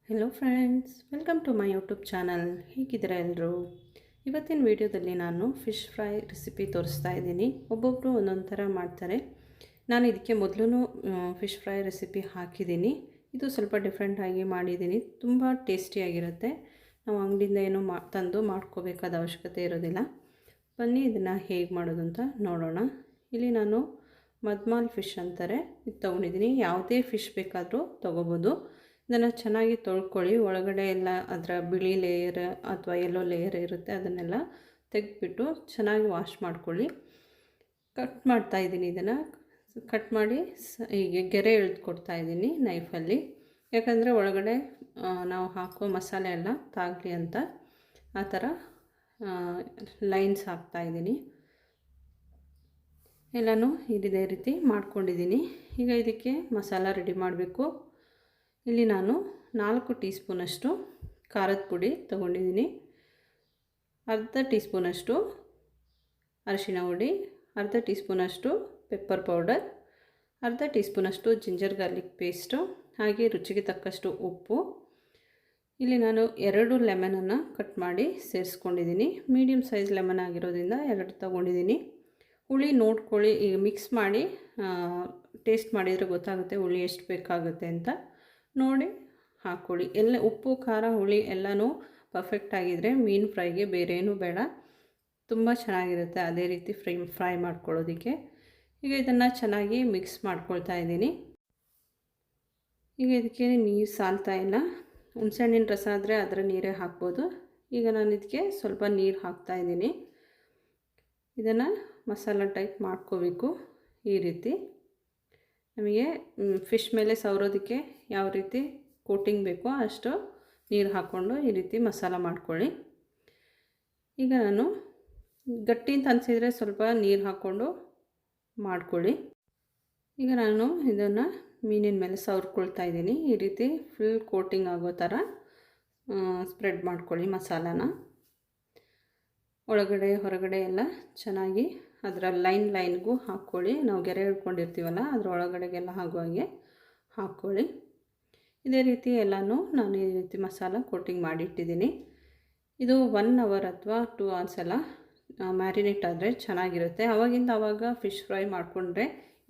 Hello friends, welcome to my YouTube channel. ಹೇಗಿದ್ದೀರಾ ಎಲ್ಲರೂ? ಇವತ್ತಿನ ವಿಡಿಯೋದಲ್ಲಿ ನಾನು ಫಿಶ್ ಫ್ರೈ ರೆಸಿಪಿ ತೋರಿಸ್ತಾ ಇದ್ದೀನಿ. ಒಬ್ಬೊಬ್ಬರು ಒಂದೊಂದು ಥರ ಮಾಡ್ತಾರೆ. ನಾನು ಇದಕ್ಕೆ ಮೊದಲು ಫಿಶ್ ಫ್ರೈ ರೆಸಿಪಿ ಹಾಕಿದ್ದೀನಿ. ಇದು ಸ್ವಲ್ಪ ಡಿಫ್ರೆಂಟಾಗಿ ಮಾಡಿದ್ದೀನಿ. ತುಂಬ ಟೇಸ್ಟಿಯಾಗಿರುತ್ತೆ. ನಾವು ಅಂಗಡಿಯಿಂದ ಏನೂ ತಂದು ಮಾಡ್ಕೋಬೇಕಾದ ಅವಶ್ಯಕತೆ ಇರೋದಿಲ್ಲ. ಬನ್ನಿ ಇದನ್ನು ಹೇಗೆ ಮಾಡೋದು ಅಂತ ನೋಡೋಣ. ಇಲ್ಲಿ ನಾನು ಮದ್ಮಾಲ್ ಫಿಶ್ ಅಂತಾರೆ, ಇದು ತೊಗೊಂಡಿದ್ದೀನಿ. ಯಾವುದೇ ಫಿಶ್ ಬೇಕಾದರೂ ತೊಗೋಬೋದು. ಇದನ್ನು ಚೆನ್ನಾಗಿ ತೊಳ್ಕೊಳ್ಳಿ. ಒಳಗಡೆ ಎಲ್ಲ ಅದರ ಬಿಳಿ ಲೇಯರ್ ಅಥವಾ ಎಲ್ಲೋ ಲೇಯರ್ ಇರುತ್ತೆ, ಅದನ್ನೆಲ್ಲ ತೆಗೆದುಬಿಟ್ಟು ಚೆನ್ನಾಗಿ ವಾಶ್ ಮಾಡ್ಕೊಳ್ಳಿ. ಕಟ್ ಮಾಡ್ತಾಯಿದ್ದೀನಿ. ಇದನ್ನು ಕಟ್ ಮಾಡಿ ಹೀಗೆ ಗೆರೆ ಎಳೆದುಕೊಡ್ತಾ ಇದ್ದೀನಿ ನೈಫಲ್ಲಿ. ಯಾಕಂದರೆ ಒಳಗಡೆ ನಾವು ಹಾಕೋ ಮಸಾಲೆ ಎಲ್ಲ ತಾಗಲಿ ಅಂತ ಆ ಥರ ಲೈನ್ಸ್ ಹಾಕ್ತಾಯಿದ್ದೀನಿ. ಎಲ್ಲನೂ ಇದೇ ರೀತಿ ಮಾಡ್ಕೊಂಡಿದ್ದೀನಿ. ಈಗ ಇದಕ್ಕೆ ಮಸಾಲ ರೆಡಿ ಮಾಡಬೇಕು. ಇಲ್ಲಿ ನಾನು 4 ಟೀ ಸ್ಪೂನಷ್ಟು ಖಾರದ ಪುಡಿ ತೊಗೊಂಡಿದ್ದೀನಿ, ಅರ್ಧ ಟೀ ಸ್ಪೂನಷ್ಟು ಅರಿಶಿಣ ಹುಡಿ, ಅರ್ಧ ಟೀ ಸ್ಪೂನಷ್ಟು ಪೆಪ್ಪರ್ ಪೌಡರ್, ಅರ್ಧ ಟೀ ಸ್ಪೂನಷ್ಟು ಜಿಂಜರ್ ಗಾರ್ಲಿಕ್ ಪೇಸ್ಟು, ಹಾಗೆ ರುಚಿಗೆ ತಕ್ಕಷ್ಟು ಉಪ್ಪು. ಇಲ್ಲಿ ನಾನು 2 ಲೆಮನನ್ನು ಕಟ್ ಮಾಡಿ ಸೇರಿಸ್ಕೊಂಡಿದ್ದೀನಿ. ಮೀಡಿಯಮ್ ಸೈಜ್ ಲೆಮನ್ ಆಗಿರೋದ್ರಿಂದ 2 ತೊಗೊಂಡಿದ್ದೀನಿ. ಹುಳಿ ನೋಡ್ಕೊಳ್ಳಿ. ಈಗ ಮಿಕ್ಸ್ ಮಾಡಿ ಟೇಸ್ಟ್ ಮಾಡಿದರೆ ಗೊತ್ತಾಗುತ್ತೆ ಹುಳಿ ಎಷ್ಟು ಬೇಕಾಗುತ್ತೆ ಅಂತ ನೋಡಿ ಹಾಕ್ಕೊಳ್ಳಿ. ಎಲ್ಲ ಉಪ್ಪು, ಖಾರ, ಹುಳಿ ಎಲ್ಲನೂ ಪರ್ಫೆಕ್ಟ್ ಆಗಿದ್ದರೆ ಮೀನು ಫ್ರೈಗೆ ಬೇರೇನೂ ಬೇಡ, ತುಂಬ ಚೆನ್ನಾಗಿರುತ್ತೆ. ಅದೇ ರೀತಿ ಫ್ರೈ ಮಾಡ್ಕೊಳ್ಳೋದಕ್ಕೆ ಈಗ ಇದನ್ನು ಚೆನ್ನಾಗಿ ಮಿಕ್ಸ್ ಮಾಡ್ಕೊಳ್ತಾ ಇದ್ದೀನಿ. ಈಗ ಇದಕ್ಕೆ ನೀರು ಸಾಲ್ತಾ ಇಲ್ಲ. ಹುಣಸೆಹಣ್ಣಿನ ರಸ ಆದರೆ ಅದರ ನೀರೇ ಹಾಕ್ಬೋದು. ಈಗ ನಾನು ಇದಕ್ಕೆ ಸ್ವಲ್ಪ ನೀರು ಹಾಕ್ತಾಯಿದ್ದೀನಿ. ಇದನ್ನು ಮಸಾಲ ಟೈಪ್ ಮಾಡ್ಕೋಬೇಕು. ಈ ರೀತಿ ನಮಗೆ ಫಿಶ್ ಮೇಲೆ ಸವರೋದಕ್ಕೆ ಯಾವ ರೀತಿ ಕೋಟಿಂಗ್ ಬೇಕೋ ಅಷ್ಟು ನೀರು ಹಾಕ್ಕೊಂಡು ಈ ರೀತಿ ಮಸಾಲ ಮಾಡ್ಕೊಳ್ಳಿ. ಈಗ ನಾನು ಗಟ್ಟಿ ಅಂತ ಅನಿಸಿದರೆ ಸ್ವಲ್ಪ ನೀರು ಹಾಕ್ಕೊಂಡು ಮಾಡ್ಕೊಳ್ಳಿ. ಈಗ ನಾನು ಇದನ್ನು ಮೀನಿನ ಮೇಲೆ ಸವರ್ಕೊಳ್ತಾ ಇದ್ದೀನಿ. ಈ ರೀತಿ ಫುಲ್ ಕೋಟಿಂಗ್ ಆಗೋ ಥರ ಸ್ಪ್ರೆಡ್ ಮಾಡ್ಕೊಳ್ಳಿ ಮಸಾಲಾನ. ಒಳಗಡೆ ಹೊರಗಡೆ ಎಲ್ಲ ಚೆನ್ನಾಗಿ ಅದರ ಲೈನ್ಗೂ ಹಾಕ್ಕೊಳ್ಳಿ. ನಾವು ಗೆರೆ ಹಿಡ್ಕೊಂಡಿರ್ತೀವಲ್ಲ ಅದರ ಒಳಗಡೆಗೆಲ್ಲ ಆಗುವಾಗೆ ಹಾಕ್ಕೊಳ್ಳಿ. ಇದೇ ರೀತಿ ಎಲ್ಲನೂ ನಾನು ಈ ರೀತಿ ಮಸಾಲ ಕೋಟಿಂಗ್ ಮಾಡಿಟ್ಟಿದ್ದೀನಿ. ಇದು 1 ಅವರ್ ಅಥವಾ 2 ಅವರ್ಸ್ ಎಲ್ಲ ಮ್ಯಾರಿನೇಟ್ ಆದರೆ ಚೆನ್ನಾಗಿರುತ್ತೆ. ಆವಾಗಿಂದ ಆವಾಗ ಫಿಶ್ ಫ್ರೈ ಮಾಡಿಕೊಂಡ್ರೆ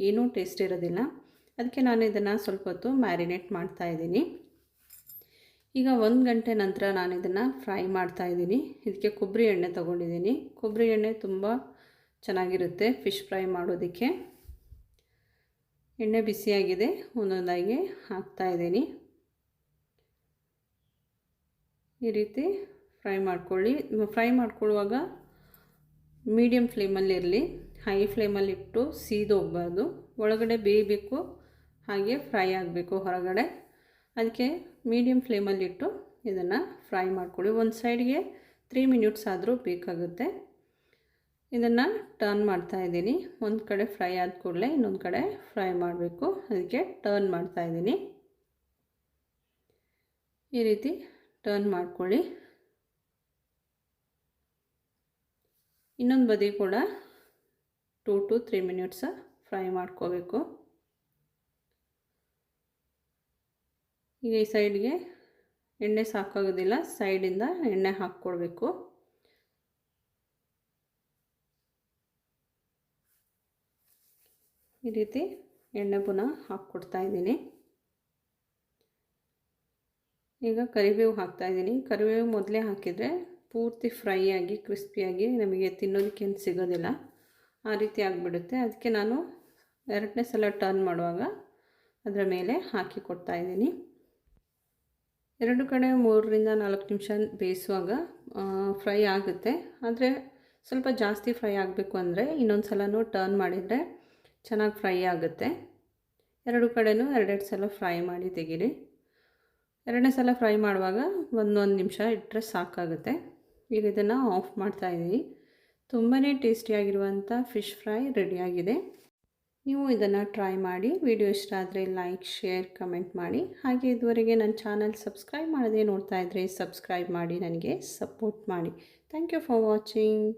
ಏನೂ ಟೇಸ್ಟ್ ಇರೋದಿಲ್ಲ. ಅದಕ್ಕೆ ನಾನು ಇದನ್ನು ಸ್ವಲ್ಪ ಹೊತ್ತು ಮ್ಯಾರಿನೇಟ್ ಮಾಡ್ತಾಯಿದ್ದೀನಿ. ಈಗ 1 ಗಂಟೆ ನಂತರ ನಾನು ಇದನ್ನು ಫ್ರೈ ಮಾಡ್ತಾಯಿದ್ದೀನಿ. ಇದಕ್ಕೆ ಕೊಬ್ಬರಿ ಎಣ್ಣೆ ತೊಗೊಂಡಿದ್ದೀನಿ. ಕೊಬ್ಬರಿ ಎಣ್ಣೆ ತುಂಬ ಚೆನ್ನಾಗಿರುತ್ತೆ ಫಿಶ್ ಫ್ರೈ ಮಾಡೋದಕ್ಕೆ. ಎಣ್ಣೆ ಬಿಸಿಯಾಗಿದೆ, ಒಂದೊಂದಾಗಿ ಹಾಕ್ತಾಯಿದ್ದೀನಿ. ಈ ರೀತಿ ಫ್ರೈ ಮಾಡ್ಕೊಳ್ಳಿ. ಫ್ರೈ ಮಾಡ್ಕೊಳ್ಳುವಾಗ ಮೀಡಿಯಮ್ ಫ್ಲೇಮಲ್ಲಿರಲಿ, ಹೈ ಫ್ಲೇಮಲ್ಲಿಟ್ಟು ಸೀದೋಗಬಾರ್ದು. ಒಳಗಡೆ ಬೇಯಬೇಕು, ಹಾಗೆ ಫ್ರೈ ಆಗಬೇಕು ಹೊರಗಡೆ. ಅದಕ್ಕೆ ಮೀಡಿಯಮ್ ಫ್ಲೇಮಲ್ಲಿಟ್ಟು ಇದನ್ನು ಫ್ರೈ ಮಾಡ್ಕೊಳ್ಳಿ. ಒಂದು ಸೈಡ್ಗೆ 3 ಮಿನಿಟ್ಸ್ ಆದರೂ ಬೇಕಾಗುತ್ತೆ. ಇದನ್ನು ಟರ್ನ್ ಮಾಡ್ತಾಯಿದ್ದೀನಿ. ಒಂದು ಕಡೆ ಫ್ರೈ ಆದ ಕೂಡಲೇ ಇನ್ನೊಂದು ಕಡೆ ಫ್ರೈ ಮಾಡಬೇಕು. ಅದಕ್ಕೆ ಟರ್ನ್ ಮಾಡ್ತಾಯಿದ್ದೀನಿ. ಈ ರೀತಿ ಟರ್ನ್ ಮಾಡ್ಕೊಳ್ಳಿ. ಇನ್ನೊಂದು ಬದಿ ಕೂಡ 2 to 3 ಮಿನಿಟ್ಸ್ ಫ್ರೈ ಮಾಡ್ಕೋಬೇಕು. ಈಗ ಈ ಸೈಡ್ಗೆ ಎಣ್ಣೆ ಸಾಕಾಗೋದಿಲ್ಲ, ಸೈಡಿಂದ ಎಣ್ಣೆ ಹಾಕ್ಕೊಳ್ಬೇಕು. ಈ ರೀತಿ ಎಣ್ಣೆ ಪುನಃ ಹಾಕ್ಕೊಡ್ತಾಯಿದ್ದೀನಿ. ಈಗ ಕರಿಬೇವು ಹಾಕ್ತಾಯಿದ್ದೀನಿ. ಕರಿಬೇವು ಮೊದಲೇ ಹಾಕಿದರೆ ಪೂರ್ತಿ ಫ್ರೈ ಆಗಿ ಕ್ರಿಸ್ಪಿಯಾಗಿ ನಮಗೆ ತಿನ್ನೋದಕ್ಕೇನು ಸಿಗೋದಿಲ್ಲ, ಆ ರೀತಿ ಆಗಿಬಿಡುತ್ತೆ. ಅದಕ್ಕೆ ನಾನು 2ನೇ ಸಲ ಟರ್ನ್ ಮಾಡುವಾಗ ಅದರ ಮೇಲೆ ಹಾಕಿ ಕೊಡ್ತಾಯಿದ್ದೀನಿ. 2 ಕಡೆ 3 ರಿಂದ 4 ನಿಮಿಷ ಬೇಯಿಸುವಾಗ ಫ್ರೈ ಆಗುತ್ತೆ. ಆದರೆ ಸ್ವಲ್ಪ ಜಾಸ್ತಿ ಫ್ರೈ ಆಗಬೇಕು ಅಂದರೆ ಇನ್ನೊಂದು ಸಲನೂ ಟರ್ನ್ ಮಾಡಿದರೆ ಚೆನ್ನಾಗಿ ಫ್ರೈ ಆಗುತ್ತೆ. 2 ಕಡೆನೂ 2 ಸಲ ಫ್ರೈ ಮಾಡಿ ತೆಗೀರಿ. 2ನೇ ಸಲ ಫ್ರೈ ಮಾಡುವಾಗ 1 ನಿಮಿಷ ಇಟ್ಟರೆ ಸಾಕಾಗುತ್ತೆ. ಈಗ ಇದನ್ನು ಆಫ್ ಮಾಡ್ತಾಯಿದ್ದೀನಿ. ತುಂಬಾ ಟೇಸ್ಟಿಯಾಗಿರುವಂಥ ಫಿಶ್ ಫ್ರೈ ರೆಡಿಯಾಗಿದೆ. ನೀವು ಇದನ್ನು ಟ್ರೈ ಮಾಡಿ. ವಿಡಿಯೋ ಇಷ್ಟ ಆದರೆ ಲೈಕ್, ಶೇರ್, ಕಮೆಂಟ್ ಮಾಡಿ. ಹಾಗೆ ಇದುವರೆಗೆ ನನ್ನ ಚಾನಲ್ ಸಬ್ಸ್ಕ್ರೈಬ್ ಮಾಡದೆ ನೋಡ್ತಾ ಇದ್ದರೆ ಸಬ್ಸ್ಕ್ರೈಬ್ ಮಾಡಿ, ನನಗೆ ಸಪೋರ್ಟ್ ಮಾಡಿ. Thank you for watching.